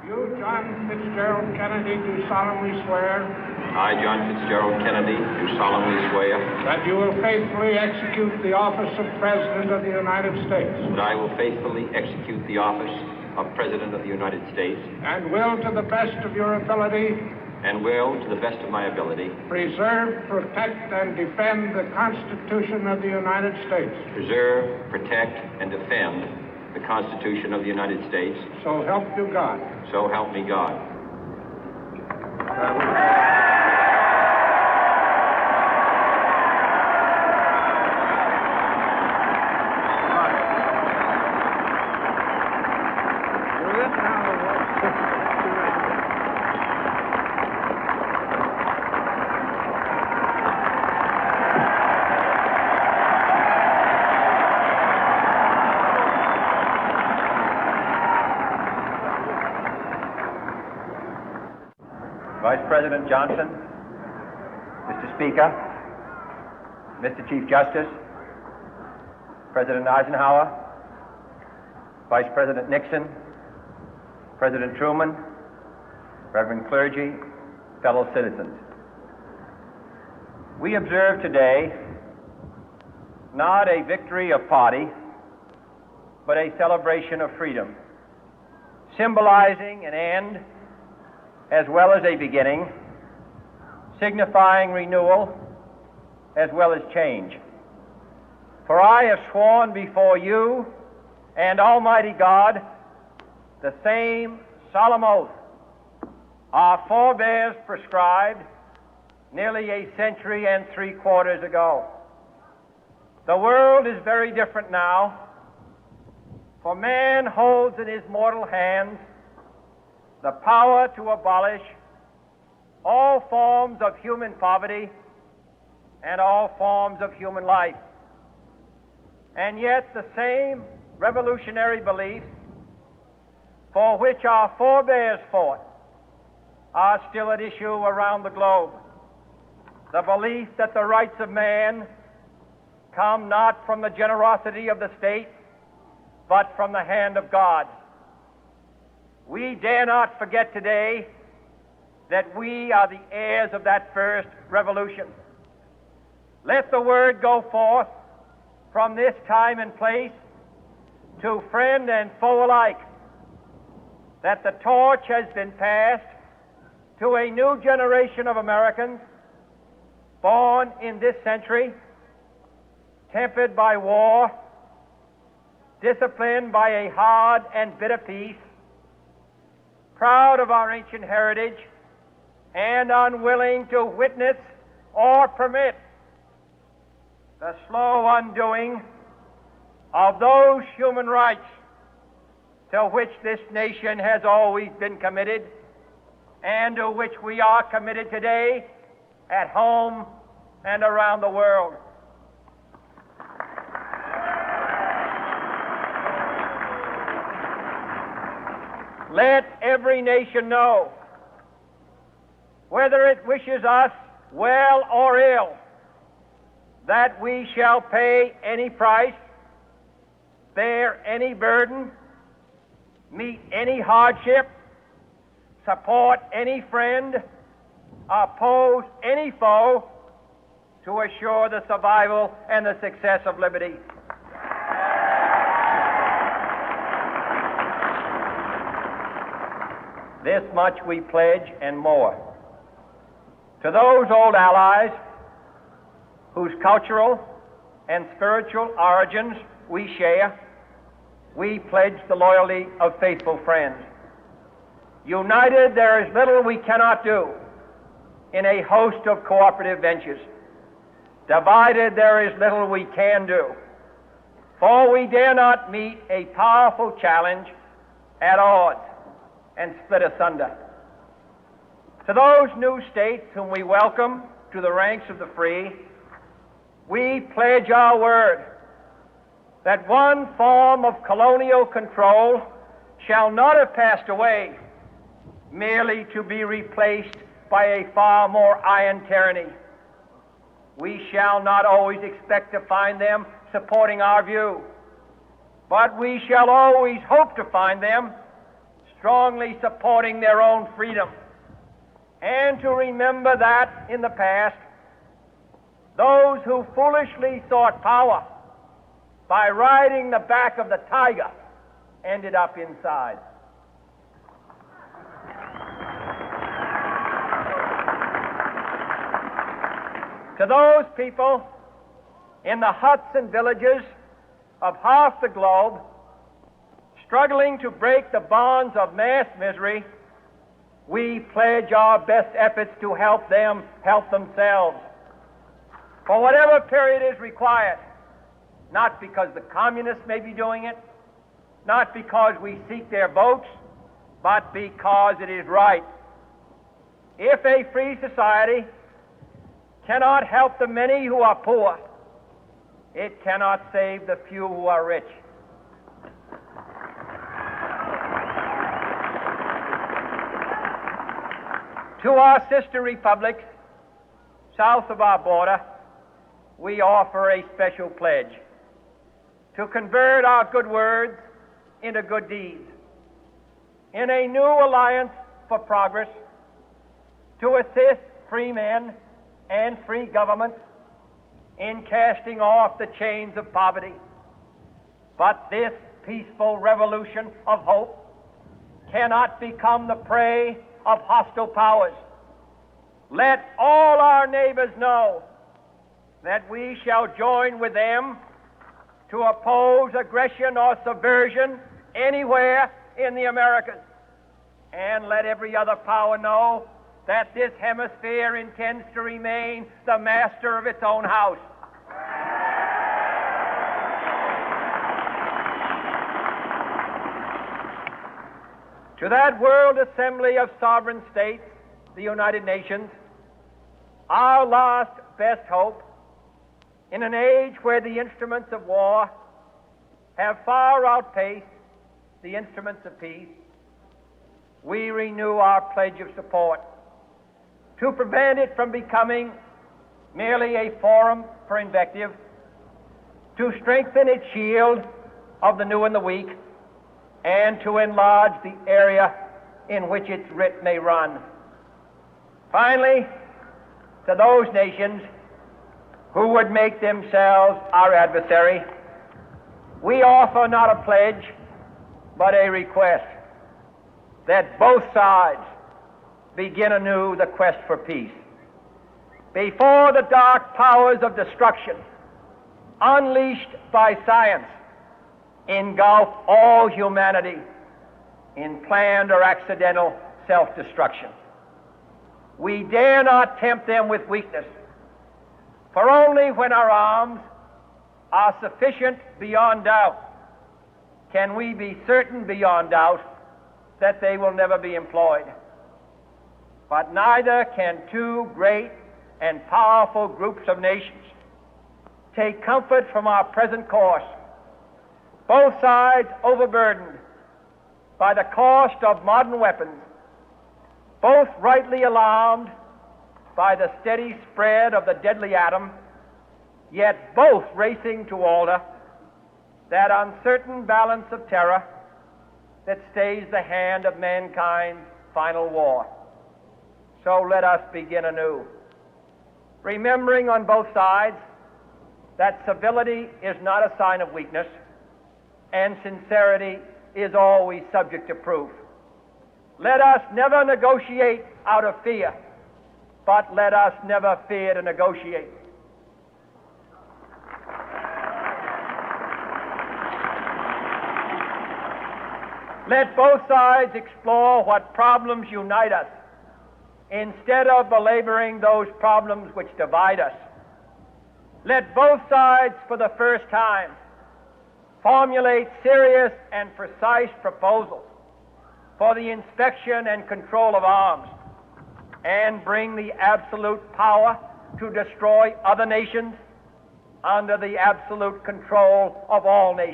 You, John Fitzgerald Kennedy, do solemnly swear I, John Fitzgerald Kennedy, do solemnly swear that you will faithfully execute the office of President of the United States that I will faithfully execute the office of President of the United States and will, to the best of your ability, and will, to the best of my ability, preserve, protect, and defend the Constitution of the United States. preserve, protect, and defend the Constitution of the United States. So help you God. So help me God. Vice President Johnson, Mr. Speaker, Mr. Chief Justice, President Eisenhower, Vice President Nixon, President Truman, Reverend clergy, fellow citizens. We observe today not a victory of party, but a celebration of freedom, symbolizing an end as well as a beginning, signifying renewal as well as change. For I have sworn before you and Almighty God the same solemn oath our forebears prescribed nearly a century and 3/4 ago. The world is very different now, for man holds in his mortal hands the power to abolish all forms of human poverty and all forms of human life. And yet the same revolutionary beliefs for which our forebears fought are still at issue around the globe. The belief that the rights of man come not from the generosity of the state, but from the hand of God. We dare not forget today that we are the heirs of that first revolution. Let the word go forth from this time and place to friend and foe alike that the torch has been passed to a new generation of Americans born in this century, tempered by war, disciplined by a hard and bitter peace, proud of our ancient heritage, and unwilling to witness or permit the slow undoing of those human rights to which this nation has always been committed and to which we are committed today at home and around the world. Let every nation know, whether it wishes us well or ill, that we shall pay any price, bear any burden, meet any hardship, support any friend, oppose any foe to assure the survival and the success of liberty. This much we pledge and more. To those old allies whose cultural and spiritual origins we share, we pledge the loyalty of faithful friends. United, there is little we cannot do in a host of cooperative ventures. Divided, there is little we can do, for we dare not meet a powerful challenge at odds and split asunder. To those new states whom we welcome to the ranks of the free, we pledge our word that one form of colonial control shall not have passed away, merely to be replaced by a far more iron tyranny. We shall not always expect to find them supporting our view, but we shall always hope to find them strongly supporting their own freedom, and to remember that in the past, those who foolishly sought power by riding the back of the tiger ended up inside. To those people in the huts and villages of half the globe struggling to break the bonds of mass misery, we pledge our best efforts to help them help themselves for whatever period is required, not because the communists may be doing it, not because we seek their votes, but because it is right. If a free society cannot help the many who are poor, it cannot save the few who are rich. To our sister republics south of our border, we offer a special pledge to convert our good words into good deeds, in a new alliance for progress, to assist free men and free governments in casting off the chains of poverty. But this peaceful revolution of hope cannot become the prey of hostile powers. Let all our neighbors know that we shall join with them to oppose aggression or subversion anywhere in the Americas. And let every other power know that this hemisphere intends to remain the master of its own house. To that World Assembly of Sovereign States, the United Nations, our last best hope, in an age where the instruments of war have far outpaced the instruments of peace, we renew our pledge of support to prevent it from becoming merely a forum for invective, to strengthen its shield of the new and the weak, and to enlarge the area in which its writ may run. Finally, to those nations who would make themselves our adversary, we offer not a pledge, but a request that both sides begin anew the quest for peace. Before the dark powers of destruction, unleashed by science, engulf all humanity in planned or accidental self-destruction, we dare not tempt them with weakness, for only when our arms are sufficient beyond doubt can we be certain beyond doubt that they will never be employed. But neither can two great and powerful groups of nations take comfort from our present course, both sides overburdened by the cost of modern weapons, both rightly alarmed by the steady spread of the deadly atom, yet both racing to alter that uncertain balance of terror that stays the hand of mankind's final war. So let us begin anew, remembering on both sides that civility is not a sign of weakness, and sincerity is always subject to proof. Let us never negotiate out of fear, but let us never fear to negotiate. Let both sides explore what problems unite us, instead of belaboring those problems which divide us. Let both sides, for the first time, formulate serious and precise proposals for the inspection and control of arms, and bring the absolute power to destroy other nations under the absolute control of all nations.